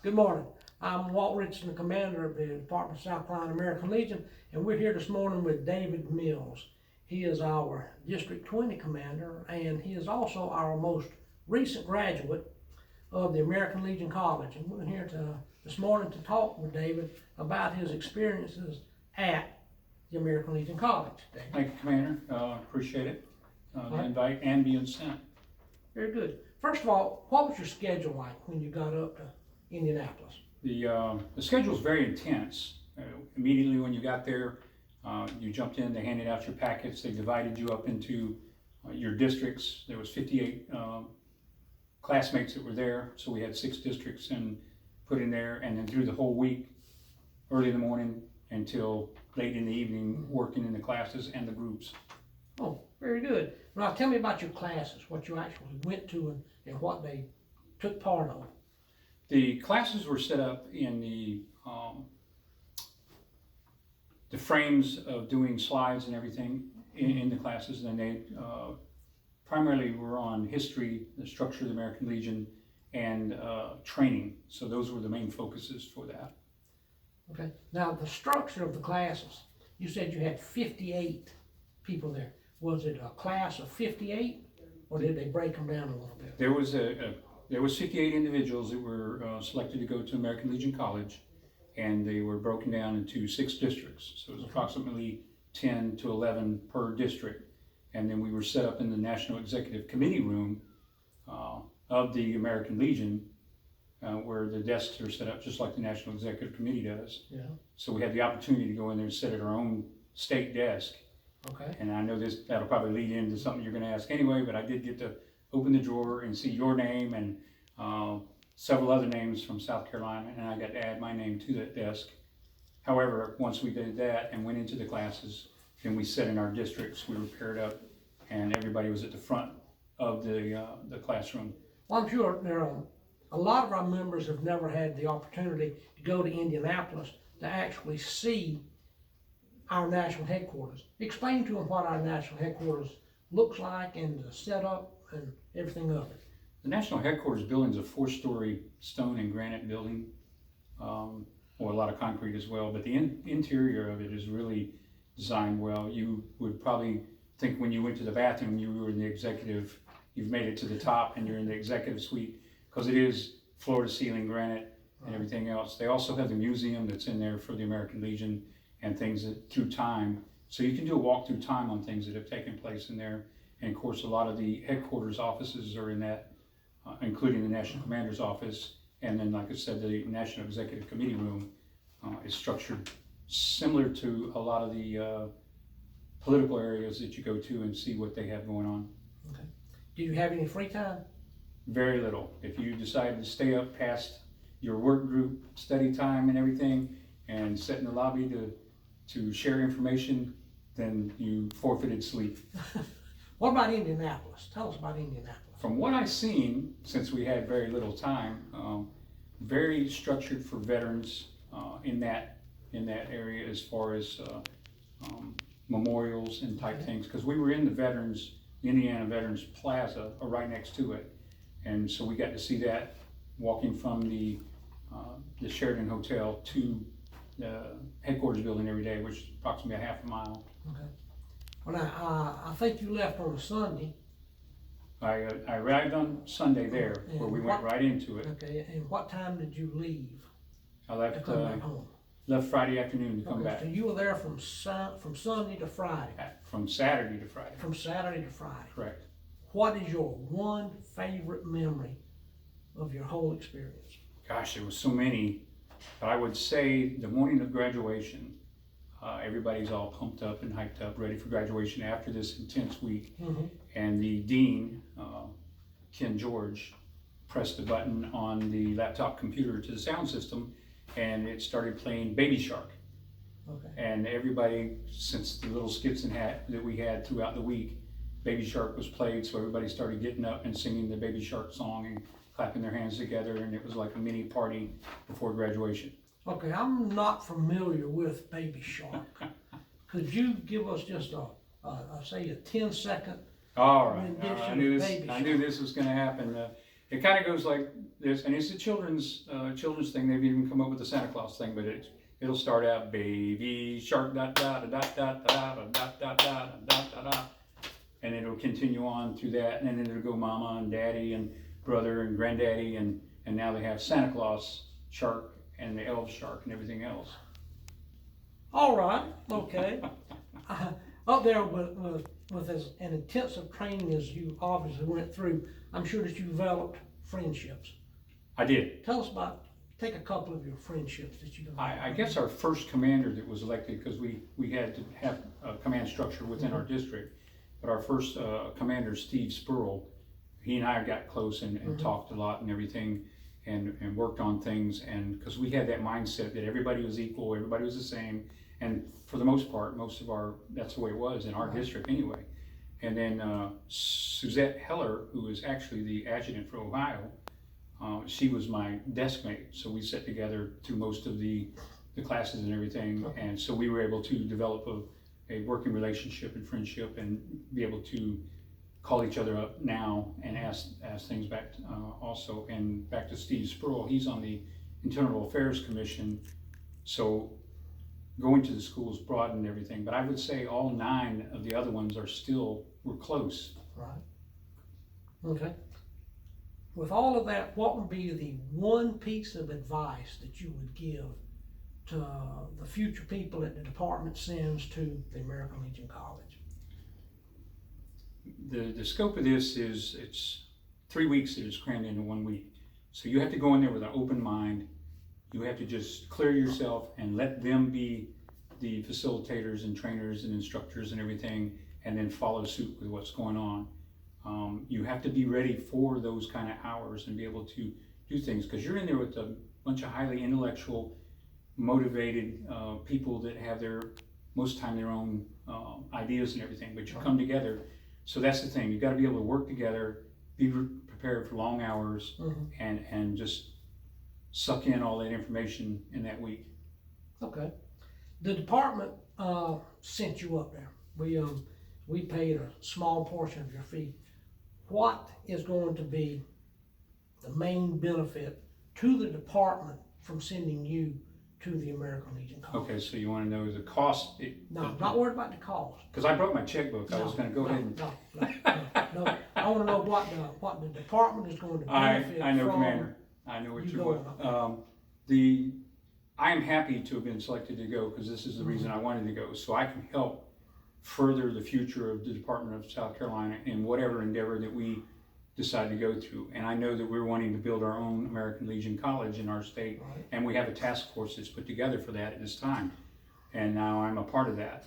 Good morning. I'm Walt Richardson, the commander of the Department of South Carolina American Legion, and we're here this morning with David Mills. He is our District 20 commander, and he is also our most recent graduate of the American Legion College. And we're here this morning to talk with David about his experiences at the American Legion College. David. Thank you, Commander. Appreciate it. The invite and being sent. Very good. First of all, what was your schedule like when you got up to Indianapolis? The schedule is very intense. Immediately when you got there, you jumped in, they handed out your packets, they divided you up into your districts. There was 58 classmates that were there, so we had 6 districts and put in there, and then through the whole week, early in the morning until late in the evening, working in the classes and the groups. Oh, very good. Now tell me about your classes, what you actually went to and what they took part of. The classes were set up in the frames of doing slides and everything in the classes, and they primarily were on history, the structure of the American Legion, and training. So those were the main focuses for that. Okay. Now the structure of the classes, you said you had 58 people there. Was it a class of 58, or did they break them down a little bit? There was 58 individuals that were selected to go to American Legion College, and they were broken down into 6 districts. So it was approximately 10 to 11 per district. And then we were set up in the National Executive Committee room of the American Legion, where the desks are set up just like the National Executive Committee does. Yeah. So we had the opportunity to go in there and sit at our own state desk. Okay. And I know that'll probably lead into something you're going to ask anyway, but I did get to open the drawer and see your name and several other names from South Carolina, and I got to add my name to that desk. However, once we did that and went into the classes, then we sat in our districts, we were paired up, and everybody was at the front of the classroom. Well, I'm sure there are a lot of our members have never had the opportunity to go to Indianapolis to actually see our national headquarters. Explain to them what our national headquarters looks like and the setup and everything of it. The national headquarters building is a 4-story stone and granite building, or a lot of concrete as well, but the interior of it is really designed well. You would probably think when you went to the bathroom you were in the executive, you've made it to the top and you're in the executive suite, because it is floor to ceiling granite and everything else. They also have the museum that's in there for the American Legion and things that through time, so you can do a walk through time on things that have taken place in there. And of course a lot of the headquarters offices are in that, including the National Commander's office, and then like I said, the National Executive Committee room is structured similar to a lot of the political areas that you go to and see what they have going on. Okay. Do you have any free time? Very little. If you decide to stay up past your work group study time and everything and sit in the lobby to share information, then you forfeited sleep. What about Indianapolis? Tell us about Indianapolis. From what I've seen, since we had very little time, very structured for veterans in that area as far as memorials and type things, because we were in the Indiana Veterans Plaza, or right next to it, and so we got to see that walking from the Sheraton Hotel to the headquarters building every day, which is approximately a half a mile. Okay. Well, I think you left on a Sunday. I arrived on Sunday there, where we went right into it. Okay, and what time did you leave? I To left come back home. left Friday afternoon to come Okay, back. so you were there from Sunday to Friday. From Saturday to Friday. From Saturday to Friday. Correct. What is your one favorite memory of your whole experience? Gosh, there was so many, but I would say the morning of graduation, everybody's all pumped up and hyped up, ready for graduation after this intense week. Mm-hmm. And the dean, Ken George, pressed the button on the laptop computer to the sound system, and it started playing Baby Shark. Okay. And everybody, since the little skits that we had throughout the week, Baby Shark was played, so everybody started getting up and singing the Baby Shark song and clapping their hands together, and it was like a mini party before graduation. Okay, I'm not familiar with Baby Shark. Could you give us just say a 10-second All right, rendition I of knew Baby this was going to happen. it kind of goes like this, and it's a children's thing. They've even come up with the Santa Claus thing, but it'll start out baby shark dot dot dot dot dot dot dot dot dot dot dot, and it'll continue on through that, and then it'll go mama and daddy and brother and granddaddy, and now they have Santa Claus shark and the elf shark and everything else. All right, okay. Up there with as an intensive training as you obviously went through, I'm sure that you developed friendships. I did. Tell us take a couple of your friendships that you developed. I guess our first commander that was elected, because we had to have a command structure within our district, but our first commander, Steve Spurl, he and I got close and talked a lot and everything, and worked on things, and because we had that mindset that everybody was equal, everybody was the same, and for the most part, that's the way it was in our district anyway. And then Suzette Heller, who is actually the adjutant for Ohio, she was my desk mate, so we sat together through most of the classes and everything, and so we were able to develop a working relationship and friendship, and be able to call each other up now and ask things back also. And back to Steve Spurl, he's on the Internal Affairs Commission, so going to the schools broadened everything, but I would say all 9 of the other ones we're close. Right. Okay. With all of that, what would be the one piece of advice that you would give to the future people that the department sends to the American Legion College? The scope of this is, it's 3 weeks that is crammed into 1 week. So you have to go in there with an open mind. You have to just clear yourself and let them be the facilitators and trainers and instructors and everything, and then follow suit with what's going on. You have to be ready for those kind of hours and be able to do things, because you're in there with a bunch of highly intellectual, motivated people that have most time their own ideas and everything, but you come together. So that's the thing, you've got to be able to work together, be prepared for long hours, and just suck in all that information in that week. Okay. The department sent you up there. We paid a small portion of your fee. What is going to be the main benefit to the department from sending you to the American Legion College? Okay, so you want to know the cost? No, I'm not worried about the cost. Because I brought my checkbook. I was going to go ahead and... No. I want to know what the department is going to benefit I know, from. Commander. I know what you want. I am happy to have been selected to go, because this is the reason I wanted to go, so I can help further the future of the Department of South Carolina in whatever endeavor that we decide to go through. And I know that we're wanting to build our own American Legion College in our state, and we have a task force that's put together for that at this time. And now I'm a part of that.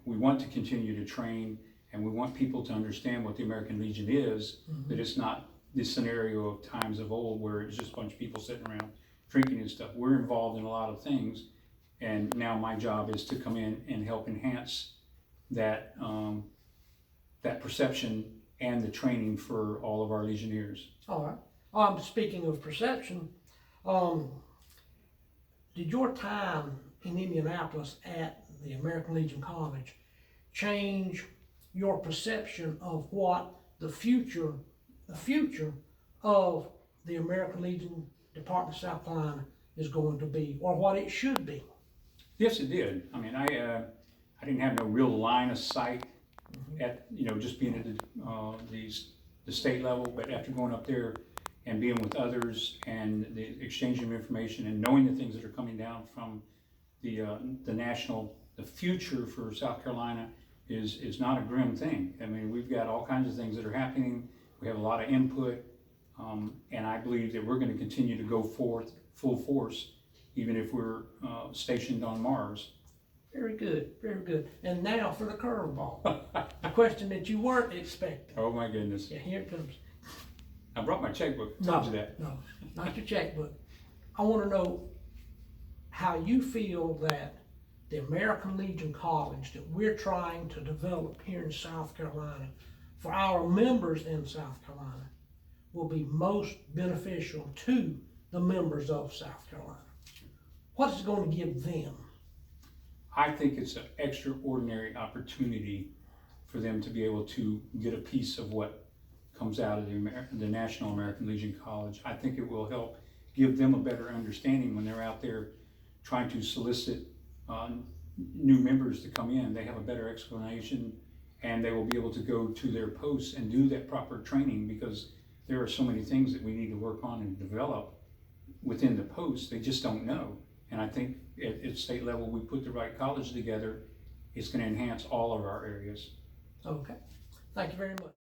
We want to continue to train, and we want people to understand what the American Legion is, that it's not this scenario of times of old where it's just a bunch of people sitting around drinking and stuff. We're involved in a lot of things, and now my job is to come in and help enhance that perception and the training for all of our Legionnaires. All right. Speaking of perception, did your time in Indianapolis at the American Legion College change your perception of what the future of the American Legion Department of South Carolina is going to be, or what it should be? Yes, it did. I mean, I didn't have no real line of sight at, just being at the state level, but after going up there and being with others and the exchanging of information and knowing the things that are coming down from the future for South Carolina is not a grim thing. I mean, we've got all kinds of things that are happening. We have a lot of input, and I believe that we're going to continue to go forth full force, even if we're stationed on Mars. Very good, very good. And now for the curveball. The question that you weren't expecting. Oh my goodness. Yeah, here it comes. I brought my checkbook. No, you that. No, not your checkbook. I want to know how you feel that the American Legion College that we're trying to develop here in South Carolina for our members in South Carolina will be most beneficial to the members of South Carolina. What is it going to give them? I think it's an extraordinary opportunity for them to be able to get a piece of what comes out of the National American Legion College. I think it will help give them a better understanding when they're out there trying to solicit new members to come in. They have a better explanation, and they will be able to go to their posts and do that proper training, because there are so many things that we need to work on and develop within the post. They just don't know. And I think at state level, we put the right college together, it's going to enhance all of our areas. Okay, thank you very much.